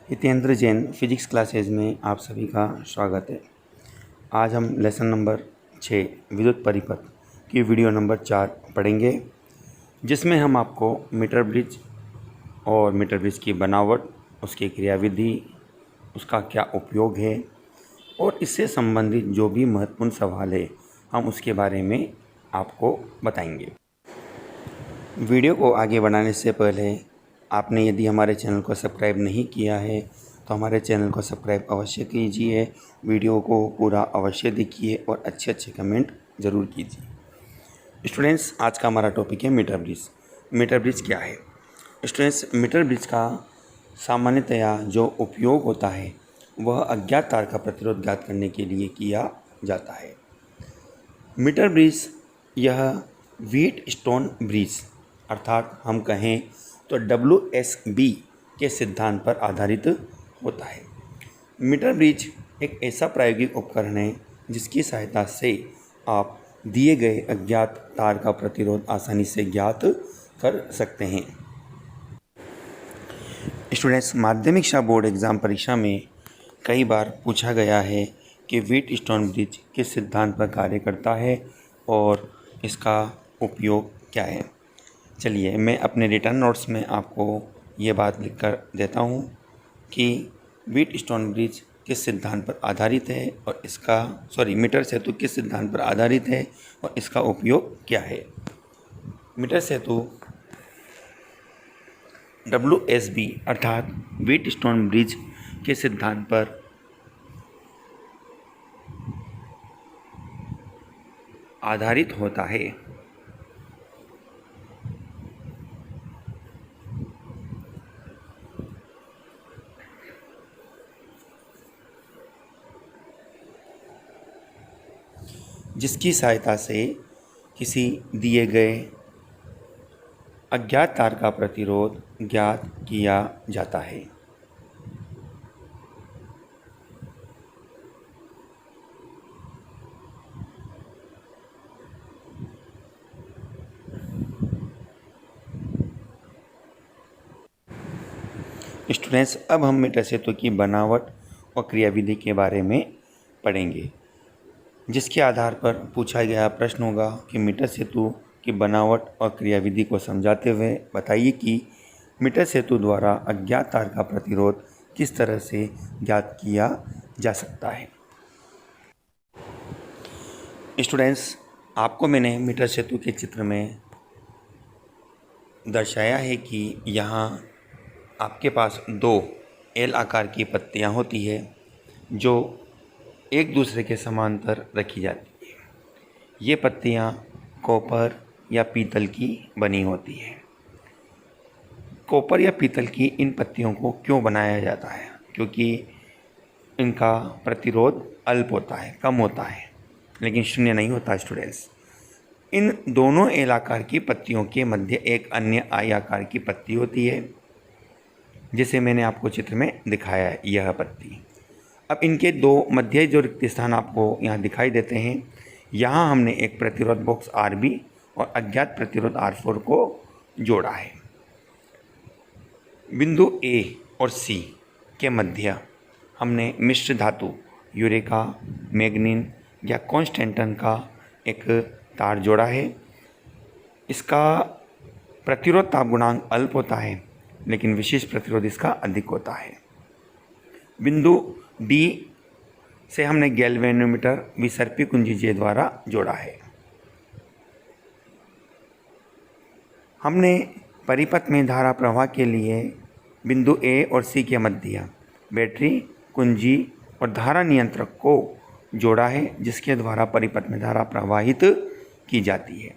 Hitendra Jain physics classes में आप सभी का स्वागत है। आज हम लेसन नंबर 6 विद्युत परिपथ की वीडियो नंबर 4 पढ़ेंगे, जिसमें हम आपको मीटर ब्रिज और मीटर ब्रिज की बनावट, उसकी क्रियाविधि, उसका क्या उपयोग है और इससे संबंधित जो भी महत्वपूर्ण सवाल है हम उसके बारे में आपको बताएंगे। वीडियो को आगे बढ़ाने से पहले आपने यदि हमारे चैनल को सब्सक्राइब नहीं किया है तो हमारे चैनल को सब्सक्राइब अवश्य कीजिए, वीडियो को पूरा अवश्य देखिए और अच्छे अच्छे कमेंट ज़रूर कीजिए। स्टूडेंट्स, आज का हमारा टॉपिक है मीटर ब्रिज। मीटर ब्रिज क्या है? स्टूडेंट्स, मीटर ब्रिज का सामान्यतया जो उपयोग होता है वह अज्ञात तार का प्रतिरोध ज्ञात करने के लिए किया जाता है। मीटर ब्रिज यह व्हीटस्टोन ब्रिज अर्थात हम कहें तो WSB के सिद्धांत पर आधारित होता है। मीटर ब्रिज एक ऐसा प्रायोगिक उपकरण है जिसकी सहायता से आप दिए गए अज्ञात तार का प्रतिरोध आसानी से ज्ञात कर सकते हैं। स्टूडेंट्स, माध्यमिक शिक्षा बोर्ड एग्ज़ाम परीक्षा में कई बार पूछा गया है कि व्हीटस्टोन ब्रिज किस सिद्धांत पर कार्य करता है और इसका उपयोग क्या है। चलिए, मैं अपने रिटर्न नोट्स में आपको ये बात लिख कर देता हूँ कि व्हीटस्टोन ब्रिज किस सिद्धांत पर आधारित है और मीटर सेतु किस सिद्धांत पर आधारित है और इसका उपयोग क्या है। मीटर सेतु WSB अर्थात व्हीटस्टोन ब्रिज के सिद्धांत पर आधारित होता है। जिसकी सहायता से किसी दिए गए अज्ञात तार का प्रतिरोध ज्ञात किया जाता है। स्टूडेंट्स, अब हम मीटर सेतु की बनावट और क्रियाविधि के बारे में पढ़ेंगे, जिसके आधार पर पूछा गया प्रश्न होगा कि मीटर सेतु की बनावट और क्रियाविधि को समझाते हुए बताइए कि मीटर सेतु द्वारा अज्ञात तार का प्रतिरोध किस तरह से ज्ञात किया जा सकता है। स्टूडेंट्स, आपको मैंने मीटर सेतु के चित्र में दर्शाया है कि यहाँ आपके पास 2 एल आकार की पत्तियाँ होती है जो एक दूसरे के समांतर रखी जाती है। ये पत्तियाँ कॉपर या पीतल की बनी होती है। कॉपर या पीतल की इन पत्तियों को क्यों बनाया जाता है? क्योंकि इनका प्रतिरोध अल्प होता है, कम होता है, लेकिन शून्य नहीं होता। स्टूडेंट्स, इन दोनों एल आकार की पत्तियों के मध्य एक अन्य आई आकार की पत्ती होती है, जिसे मैंने आपको चित्र में दिखाया है। यह पत्ती, अब इनके 2 मध्य जो रिक्त स्थान आपको यहाँ दिखाई देते हैं, यहाँ हमने एक प्रतिरोध बॉक्स RB और अज्ञात प्रतिरोध R4 को जोड़ा है। बिंदु A और C के मध्य हमने मिश्र धातु यूरेका, मैग्नीन या कॉन्स्टेंटन का एक तार जोड़ा है। इसका प्रतिरोध ताप गुणांक अल्प होता है, लेकिन विशेष प्रतिरोध इसका अधिक होता है। बिंदु D से हमने गैल्वेनोमीटर विसर्पी कुंजी J द्वारा जोड़ा है। हमने परिपथ में धारा प्रवाह के लिए बिंदु A और C के मध्य बैटरी, कुंजी और धारा नियंत्रक को जोड़ा है, जिसके द्वारा परिपथ में धारा प्रवाहित की जाती है।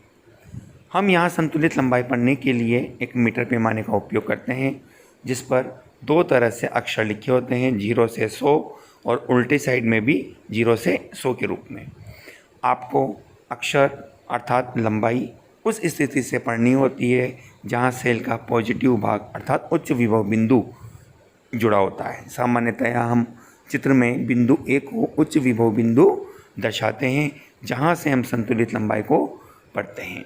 हम यहाँ संतुलित लंबाई पढ़ने के लिए एक मीटर पैमाने का उपयोग करते हैं, जिस पर 2 तरह से अक्षर लिखे होते हैं, 0 से 100 और उल्टे साइड में भी 0 से 100 के रूप में। आपको अक्षर अर्थात लंबाई उस स्थिति से पढ़नी होती है जहाँ सेल का पॉजिटिव भाग अर्थात उच्च विभव बिंदु जुड़ा होता है। सामान्यतया हम चित्र में बिंदु A को उच्च विभव बिंदु दर्शाते हैं, जहाँ से हम संतुलित लंबाई को पढ़ते हैं,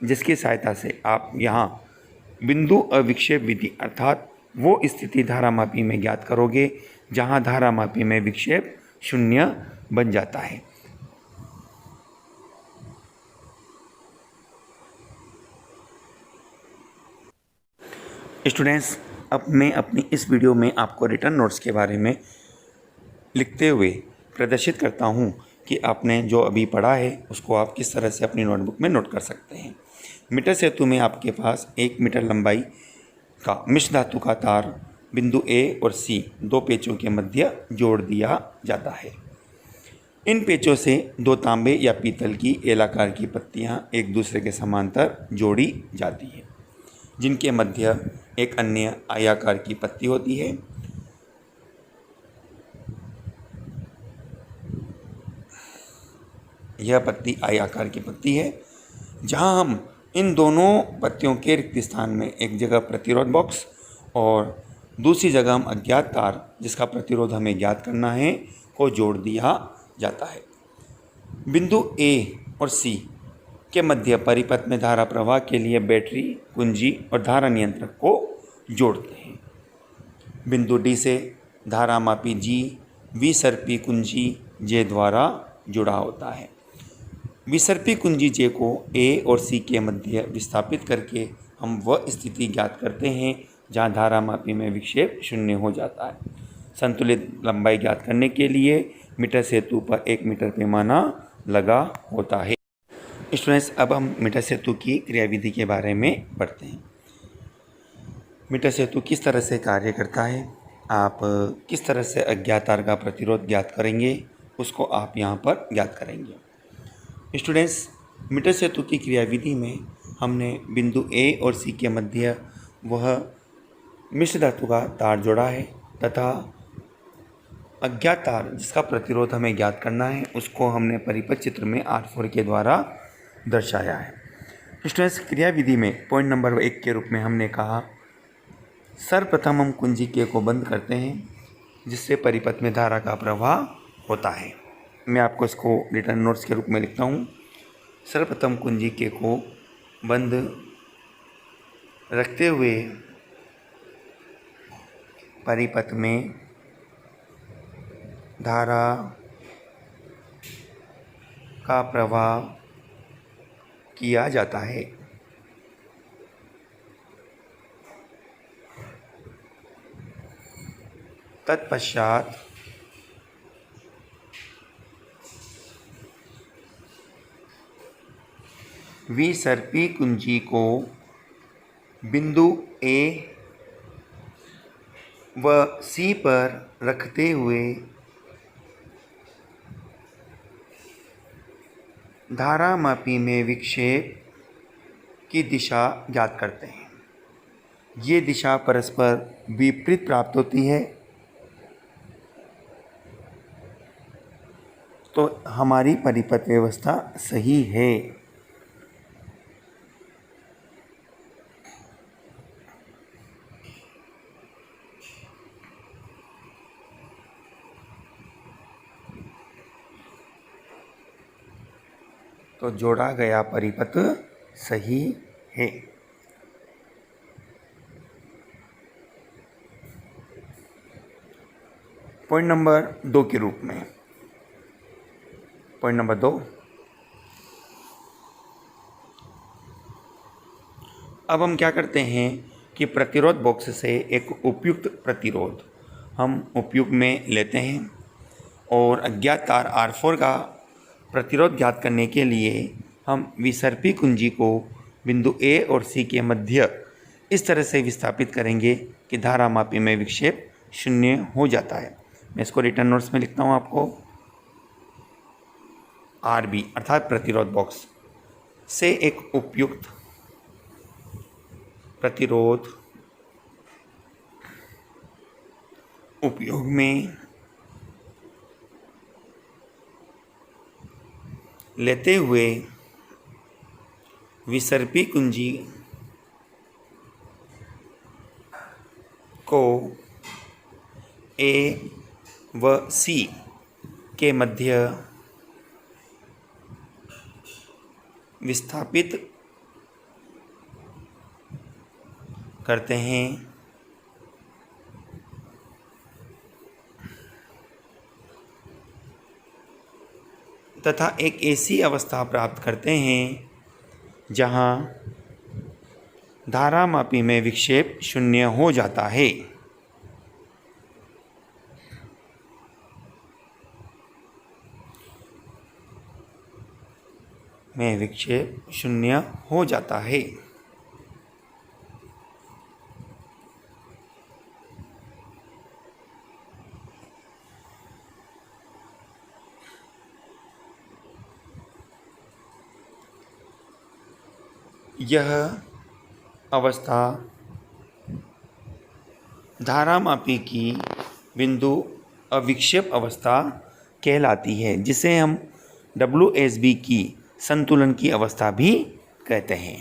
जिसकी सहायता से आप यहाँ बिंदु अविक्षेप विधि अर्थात वो स्थिति धारामापी में ज्ञात करोगे जहाँ धारामापी में विक्षेप शून्य बन जाता है। स्टूडेंट्स, अब मैं अपनी इस वीडियो में आपको रिटर्न नोट्स के बारे में लिखते हुए प्रदर्शित करता हूँ कि आपने जो अभी पढ़ा है उसको आप किस तरह से अपनी नोटबुक में नोट कर सकते हैं। मीटर सेतु में आपके पास 1 मीटर लंबाई का मिश्र धातु का तार बिंदु ए और सी दो पेचों के मध्य जोड़ दिया जाता है। इन पेचों से दो तांबे या पीतल की एलाकार की पत्तियां एक दूसरे के समांतर जोड़ी जाती हैं, जिनके मध्य एक अन्य आयताकार की पत्ती होती है। यह पत्ती आयताकार की पत्ती है, जहां हम इन दोनों पत्तियों के रिक्त स्थान में एक जगह प्रतिरोध बॉक्स और दूसरी जगह हम अज्ञात तार, जिसका प्रतिरोध हमें ज्ञात करना है, को जोड़ दिया जाता है। बिंदु ए और सी के मध्य परिपथ में धारा प्रवाह के लिए बैटरी, कुंजी और धारा नियंत्रक को जोड़ते हैं। बिंदु डी से धारामापी जी विसर्पी कुंजी जे द्वारा जुड़ा होता है। विसर्पी कुंजी जे को ए और सी के मध्य विस्थापित करके हम वह स्थिति ज्ञात करते हैं जहां धारामापी में विक्षेप शून्य हो जाता है। संतुलित लंबाई ज्ञात करने के लिए मीटर सेतु पर 1 मीटर पैमाना लगा होता है। स्टूडेंट्स, अब हम मीटर सेतु की क्रियाविधि के बारे में पढ़ते हैं। मीटर सेतु किस तरह से कार्य करता है, आप किस तरह से अज्ञात तार का प्रतिरोध ज्ञात करेंगे, उसको आप यहाँ पर ज्ञात करेंगे। स्टूडेंट्स, मीटर सेतु की क्रियाविधि में हमने बिंदु ए और सी के मध्य वह मिश्र धातु का तार जोड़ा है तथा अज्ञात तार जिसका प्रतिरोध हमें ज्ञात करना है उसको हमने परिपथ चित्र में R4 के द्वारा दर्शाया है। स्टूडेंट्स, क्रियाविधि में पॉइंट नंबर 1 के रूप में हमने कहा, सर्वप्रथम हम कुंजी के को बंद करते हैं जिससे परिपथ में धारा का प्रवाह होता है। मैं आपको इसको रिटर्न नोट्स के रूप में लिखता हूँ। सर्वप्रथम कुंजी के को बंद रखते हुए परिपथ में धारा का प्रवाह किया जाता है। तत्पश्चात विसर्पी कुंजी को बिंदु ए व सी पर रखते हुए धारामापी में विक्षेप की दिशा ज्ञात करते हैं। ये दिशा परस्पर विपरीत प्राप्त होती है, तो हमारी परिपथ व्यवस्था सही है। तो जोड़ा गया परिपथ सही है। पॉइंट नंबर 2 के रूप में, पॉइंट नंबर 2, अब हम क्या करते हैं कि प्रतिरोध बॉक्स से एक उपयुक्त प्रतिरोध हम उपयोग में लेते हैं और अज्ञात तार R4 का प्रतिरोध ज्ञात करने के लिए हम विसर्पी कुंजी को बिंदु ए और सी के मध्य इस तरह से विस्थापित करेंगे कि धारामापी में विक्षेप शून्य हो जाता है। मैं इसको रिटर्न नोट्स में लिखता हूँ आपको। RB अर्थात प्रतिरोध बॉक्स से एक उपयुक्त प्रतिरोध उपयोग में लेते हुए विसर्पी कुंजी को ए व सी के मध्य विस्थापित करते हैं तथा एक ऐसी अवस्था प्राप्त करते हैं जहाँ धारामापी में विक्षेप शून्य हो जाता है। में विक्षेप शून्य हो जाता है। यह अवस्था धारामापी की बिंदु अविक्षेप अवस्था कहलाती है, जिसे हम WSB की संतुलन की अवस्था भी कहते हैं।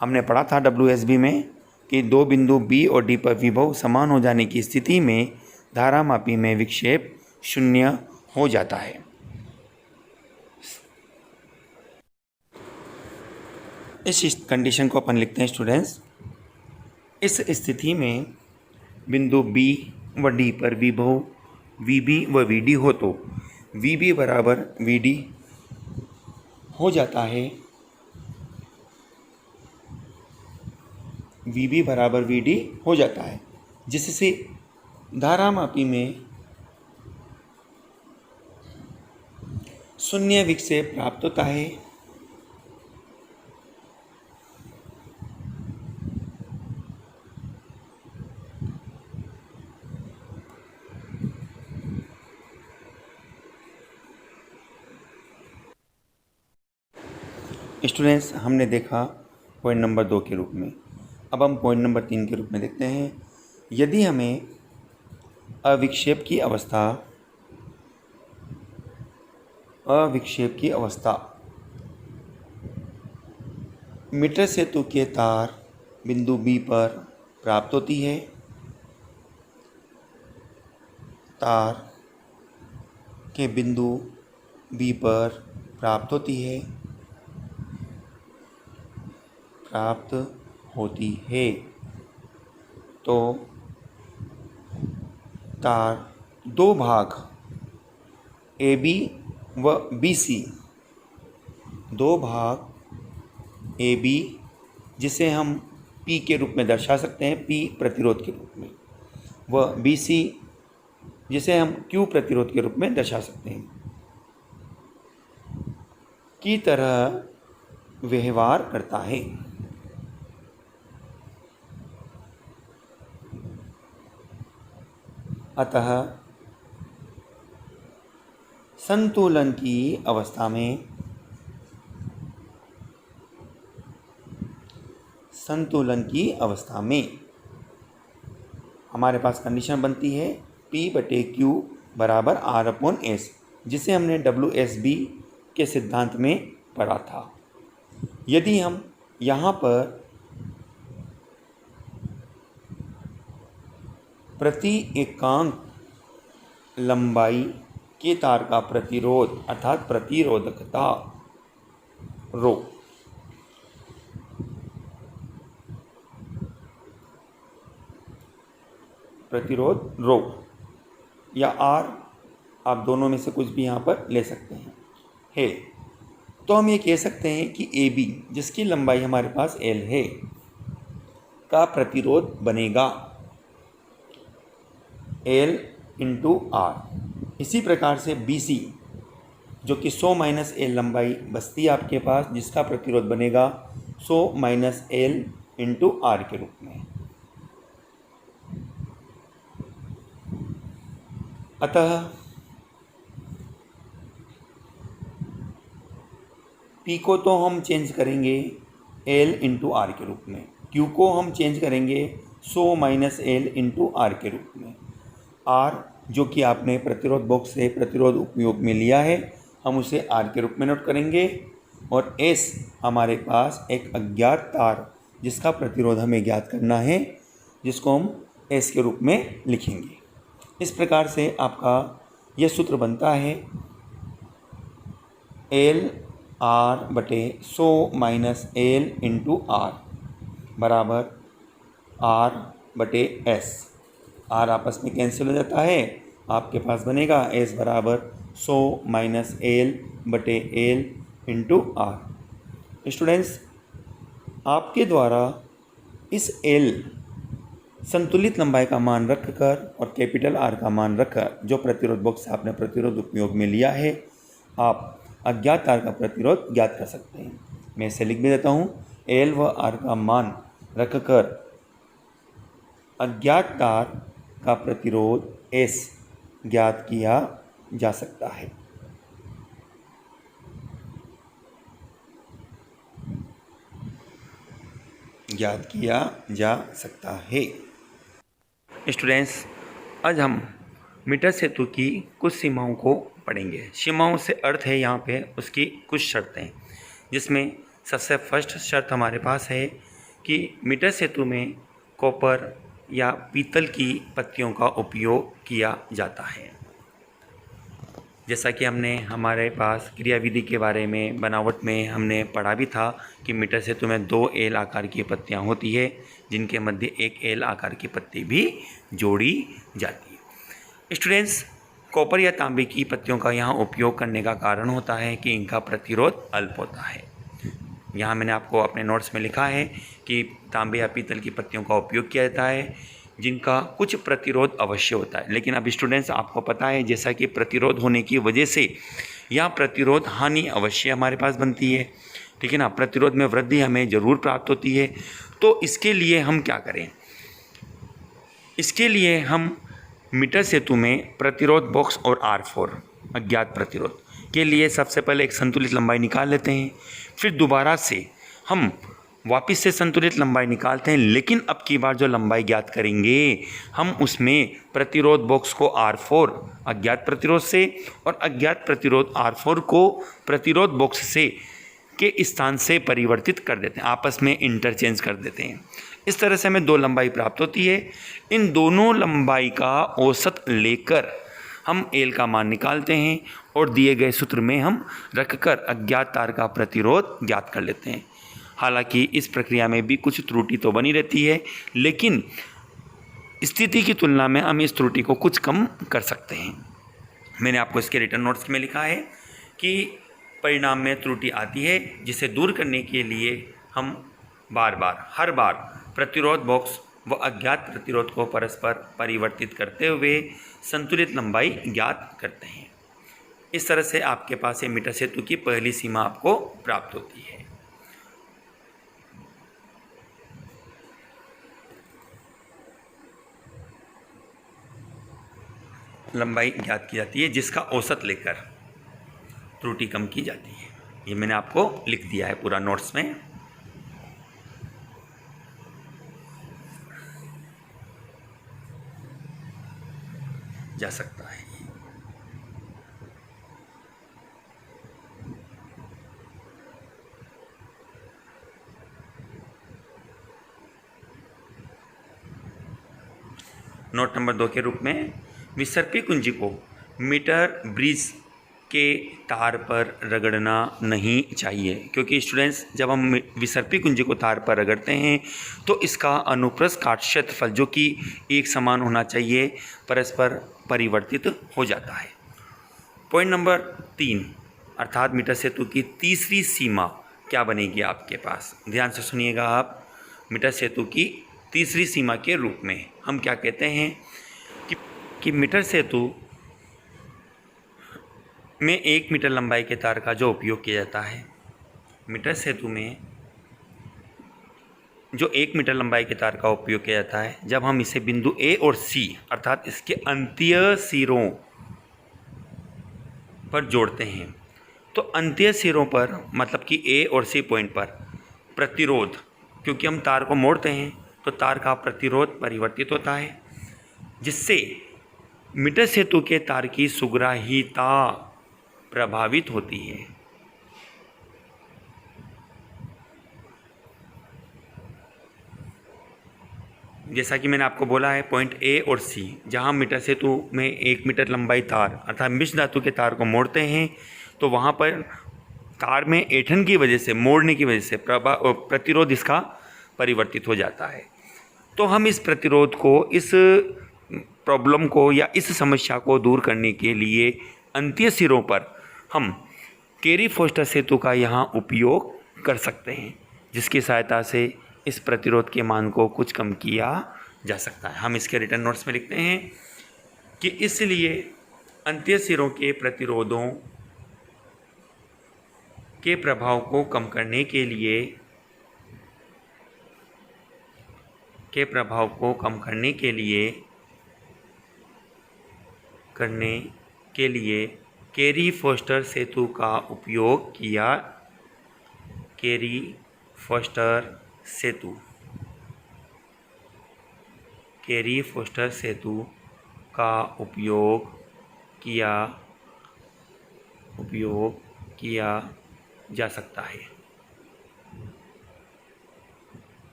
हमने पढ़ा था WSB में कि दो बिंदु B और D पर विभव समान हो जाने की स्थिति में धारामापी में विक्षेप शून्य हो जाता है। इस कंडीशन को अपन लिखते हैं स्टूडेंट्स। इस स्थिति में बिंदु B व D पर विभव VB व VD हो तो VB बराबर VD हो जाता है। VB बराबर VD हो जाता है, जिससे धारामापी में शून्य विक्षेप प्राप्त होता है। स्टूडेंट्स, हमने देखा पॉइंट नंबर 2 के रूप में। अब हम पॉइंट नंबर 3 के रूप में देखते हैं। यदि हमें अविक्षेप की अवस्था मीटर सेतु के तार बिंदु B पर प्राप्त होती है, तार के बिंदु B पर प्राप्त होती है तो तार दो भाग AB व BC, दो भाग AB जिसे हम P के रूप में दर्शा सकते हैं, P प्रतिरोध के रूप में, व BC जिसे हम Q प्रतिरोध के रूप में दर्शा सकते हैं, की तरह व्यवहार करता है। अतः संतुलन की अवस्था में हमारे पास कंडीशन बनती है P/Q बराबर R/S, जिसे हमने WSB के सिद्धांत में पढ़ा था। यदि हम यहाँ पर प्रति एकांक लंबाई के तार का प्रतिरोध अर्थात प्रतिरोधकता रो या R, आप दोनों में से कुछ भी यहाँ पर ले सकते हैं तो हम ये कह सकते हैं कि AB, जिसकी लंबाई हमारे पास L है, का प्रतिरोध बनेगा L × R। इसी प्रकार से BC, जो कि 100 - L लंबाई बचती है आपके पास, जिसका प्रतिरोध बनेगा 100 - L × R के रूप में। अतः P को तो हम चेंज करेंगे L × R के रूप में, Q को हम चेंज करेंगे 100 - L × R के रूप में। R, जो कि आपने प्रतिरोध बॉक्स से प्रतिरोध उपयोग में लिया है, हम उसे R के रूप में नोट करेंगे। और S हमारे पास एक अज्ञात तार जिसका प्रतिरोध हमें ज्ञात करना है, जिसको हम S के रूप में लिखेंगे। इस प्रकार से आपका यह सूत्र बनता है LR/100 - L × R बराबर R/S। R आपस में कैंसिल हो जाता है, आपके पास बनेगा S बराबर 100 - L बटे एल इंटू आर। स्टूडेंट्स, आपके द्वारा इस एल संतुलित लंबाई का मान रखकर और कैपिटल आर का मान रखकर जो प्रतिरोध बॉक्स से आपने प्रतिरोध उपयोग में लिया है, आप अज्ञात आर का प्रतिरोध ज्ञात कर सकते हैं। मैं इसे लिख भी देता हूँ। एल व आर का मान रखकर अज्ञात तार का प्रतिरोध एस ज्ञात किया जा सकता है। ज्ञात किया जा सकता है। स्टूडेंट्स, आज हम मीटर सेतु की कुछ सीमाओं को पढ़ेंगे। सीमाओं से अर्थ है यहाँ पे उसकी कुछ शर्तें, जिसमें सबसे फर्स्ट शर्त हमारे पास है कि मीटर सेतु में कॉपर या पीतल की पत्तियों का उपयोग किया जाता है। जैसा कि हमने हमारे पास क्रियाविधि के बारे में बनावट में हमने पढ़ा भी था कि मीटर सेतु में 2 एल आकार की पत्तियां होती है, जिनके मध्य एक एल आकार की पत्ती भी जोड़ी जाती है। स्टूडेंट्स, कॉपर या तांबे की पत्तियों का यहाँ उपयोग करने का कारण होता है कि इनका प्रतिरोध अल्प होता है। यहाँ मैंने आपको अपने नोट्स में लिखा है कि तांबे या पीतल की पत्तियों का उपयोग किया जाता है जिनका कुछ प्रतिरोध अवश्य होता है। लेकिन अब स्टूडेंट्स, आपको पता है जैसा कि प्रतिरोध होने की वजह से यहाँ प्रतिरोध हानि अवश्य हमारे पास बनती है, ठीक है ना। प्रतिरोध में वृद्धि हमें ज़रूर प्राप्त होती है। तो इसके लिए हम क्या करें? इसके लिए हम मीटर सेतु में प्रतिरोध बॉक्स और R4 अज्ञात प्रतिरोध के लिए सबसे पहले एक संतुलित लंबाई निकाल लेते हैं। फिर दोबारा से हम वापस से संतुलित लंबाई निकालते हैं, लेकिन अब की बार जो लंबाई ज्ञात करेंगे हम उसमें प्रतिरोध बॉक्स को R4 अज्ञात प्रतिरोध से और अज्ञात प्रतिरोध R4 को प्रतिरोध बॉक्स से के स्थान से परिवर्तित कर देते हैं, आपस में इंटरचेंज कर देते हैं। इस तरह से हमें 2 लंबाई प्राप्त होती है। इन दोनों लंबाई का औसत लेकर हम एल का मान निकालते हैं और दिए गए सूत्र में हम रखकर अज्ञात तार का प्रतिरोध ज्ञात कर लेते हैं। हालांकि इस प्रक्रिया में भी कुछ त्रुटि तो बनी रहती है, लेकिन स्थिति की तुलना में हम इस त्रुटि को कुछ कम कर सकते हैं। मैंने आपको इसके रिटर्न नोट्स में लिखा है कि परिणाम में त्रुटि आती है, जिसे दूर करने के लिए हम हर बार प्रतिरोध बॉक्स व अज्ञात प्रतिरोध को परस्पर परिवर्तित करते हुए संतुलित लंबाई ज्ञात करते हैं। इस तरह से आपके पास ये मीटर सेतु की पहली सीमा आपको प्राप्त होती है। लंबाई ज्ञात की जाती है जिसका औसत लेकर त्रुटि कम की जाती है। ये मैंने आपको लिख दिया है पूरा नोट्स में। जा सकता है। नोट नंबर 2 के रूप में, विसर्पी कुंजी को मीटर ब्रिज के तार पर रगड़ना नहीं चाहिए, क्योंकि स्टूडेंट्स जब हम विसर्पी कुंजी को तार पर रगड़ते हैं तो इसका अनुप्रस्थ काट क्षेत्रफल जो कि एक समान होना चाहिए परस्पर परिवर्तित हो जाता है। पॉइंट नंबर 3 अर्थात मीटर सेतु की तीसरी सीमा क्या बनेगी आपके पास? ध्यान से सुनिएगा आप। मीटर सेतु की तीसरी सीमा के रूप में हम क्या कहते हैं कि मीटर सेतु में 1 मीटर लंबाई के तार का जो उपयोग किया जाता है, मीटर सेतु में जो 1 मीटर लंबाई के तार का उपयोग किया जाता है, जब हम इसे बिंदु ए और सी अर्थात इसके अंतीय सिरों पर जोड़ते हैं, तो अंतीय सिरों पर मतलब कि ए और सी पॉइंट पर प्रतिरोध, क्योंकि हम तार को मोड़ते हैं तो तार का प्रतिरोध परिवर्तित होता है, जिससे मीटर सेतु के तार की सुग्राह्यता प्रभावित होती है। जैसा कि मैंने आपको बोला है, पॉइंट ए और सी जहां मीटर सेतु में 1 मीटर लंबाई तार अर्थात मिश्र धातु के तार को मोड़ते हैं, तो वहां पर तार में ऐंठन की वजह से, मोड़ने की वजह से प्रतिरोध इसका परिवर्तित हो जाता है। तो हम इस प्रतिरोध को, इस प्रॉब्लम को या इस समस्या को दूर करने के लिए अंतीय सिरों पर हम केरी फोस्टर सेतु का यहाँ उपयोग कर सकते हैं, जिसकी सहायता से इस प्रतिरोध के मान को कुछ कम किया जा सकता है। हम इसके रिटर्न नोट्स में लिखते हैं कि इसलिए अंत्य सिरों के प्रतिरोधों के प्रभाव को कम करने के लिए केरी फोस्टर सेतु का उपयोग किया। केरी फोस्टर सेतु का उपयोग किया जा सकता है।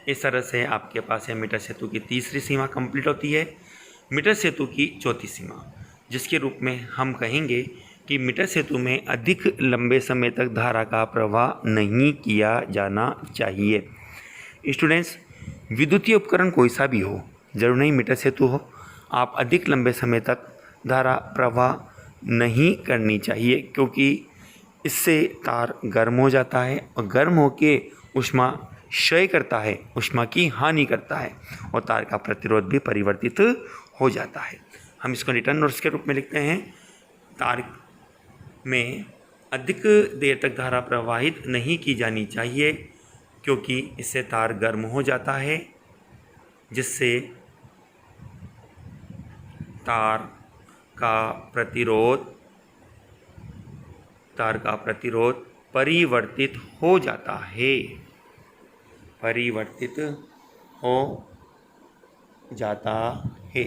इस तरह से आपके पास मीटर सेतु की तीसरी सीमा कंप्लीट होती है। मीटर सेतु की चौथी सीमा, जिसके रूप में हम कहेंगे कि मीटर सेतु में अधिक लंबे समय तक धारा का प्रवाह नहीं किया जाना चाहिए। स्टूडेंट्स, विद्युतीय उपकरण कोई सा भी हो, जरूर नहीं मीटर सेतु हो, आप अधिक लंबे समय तक धारा प्रवाह नहीं करनी चाहिए, क्योंकि इससे तार गर्म हो जाता है और गर्म होके ऊष्मा क्षय करता है, ऊष्मा की हानि करता है और तार का प्रतिरोध भी परिवर्तित हो जाता है। हम इसको रिटर्न नोट्स के रूप में लिखते हैं। तार में अधिक देर तक धारा प्रवाहित नहीं की जानी चाहिए, क्योंकि इससे तार गर्म हो जाता है, जिससे तार का प्रतिरोध परिवर्तित हो जाता है।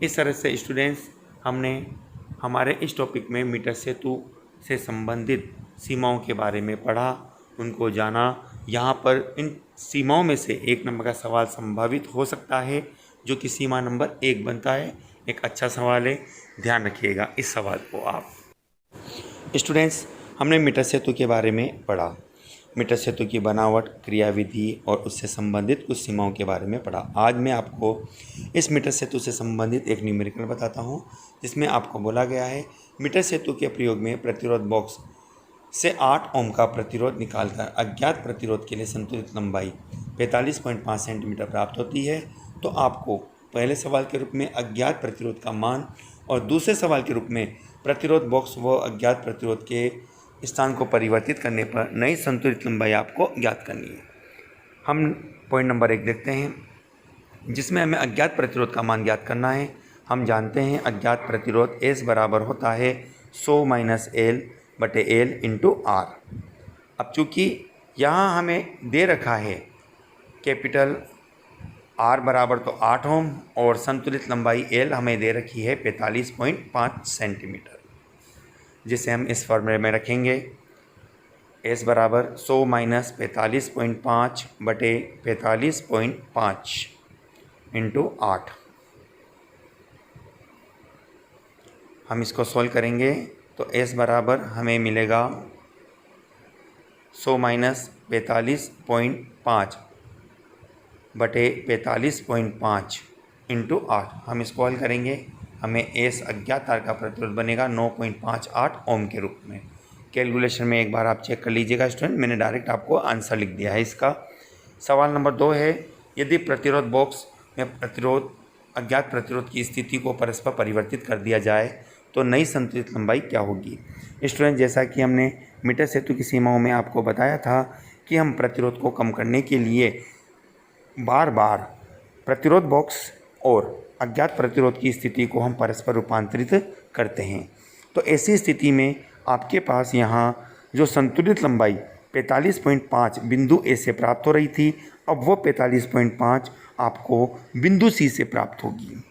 इस तरह से स्टूडेंट्स, हमने हमारे इस टॉपिक में मीटर सेतु से संबंधित सीमाओं के बारे में पढ़ा, उनको जाना। यहाँ पर इन सीमाओं में से 1 नंबर का सवाल संभावित हो सकता है, जो कि सीमा नंबर 1 बनता है। एक अच्छा सवाल है, ध्यान रखिएगा इस सवाल को आप। स्टूडेंट्स, हमने मीटर सेतु के बारे में पढ़ा, मीटर सेतु की बनावट, क्रियाविधि और उससे संबंधित कुछ सीमाओं के बारे में पढ़ा। आज मैं आपको इस मीटर सेतु से संबंधित एक न्यूमेरिकल बताता हूँ, जिसमें आपको बोला गया है मीटर सेतु के प्रयोग में प्रतिरोध बॉक्स से 8 ओम का प्रतिरोध निकालकर अज्ञात प्रतिरोध के लिए संतुलित लंबाई 45.5 सेंटीमीटर प्राप्त होती है। तो आपको पहले सवाल के रूप में अज्ञात प्रतिरोध का मान और दूसरे सवाल के रूप में प्रतिरोध बॉक्स व अज्ञात प्रतिरोध के स्थान को परिवर्तित करने पर नई संतुलित लंबाई आपको ज्ञात करनी है। हम पॉइंट नंबर 1 देखते हैं, जिसमें हमें अज्ञात प्रतिरोध का मान ज्ञात करना है। हम जानते हैं अज्ञात प्रतिरोध S बराबर होता है 100 - L/L × R। अब चूँकि यहाँ हमें दे रखा है कैपिटल R बराबर तो 8 ओम और संतुलित लंबाई L हमें दे रखी है 45.5 सेंटीमीटर, जिसे हम इस फॉर्मूले में रखेंगे। S बराबर 100 - 45.5 बटे 45.5 × 8। हम इसको सॉल्व करेंगे तो S बराबर हमें मिलेगा 100 - 45.5 बटे 45.5 × 8। हम इसको हल करेंगे, हमें S अज्ञात तार का प्रतिरोध बनेगा 9.58 ओम के रूप में। कैलकुलेशन में एक बार आप चेक कर लीजिएगा स्टूडेंट, मैंने डायरेक्ट आपको आंसर लिख दिया है इसका। सवाल नंबर 2 है, यदि प्रतिरोध बॉक्स में अज्ञात प्रतिरोध की स्थिति को परस्पर परिवर्तित कर दिया जाए तो नई संतुलित लंबाई क्या होगी। स्टूडेंट, जैसा कि हमने मीटर सेतु की सीमाओं में आपको बताया था कि हम प्रतिरोध को कम करने के लिए बार बार प्रतिरोध बॉक्स और अज्ञात प्रतिरोध की स्थिति को हम परस्पर रूपांतरित करते हैं। तो ऐसी स्थिति में आपके पास यहाँ जो संतुलित लंबाई 45.5 बिंदु ए से प्राप्त हो रही थी, अब वो 45.5 आपको बिंदु सी से प्राप्त होगी।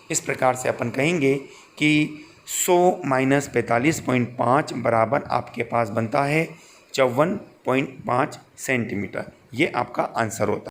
इस प्रकार से अपन कहेंगे कि 100 - 45.5 बराबर आपके पास बनता है 54.5 सेंटीमीटर। ये आपका आंसर होता है।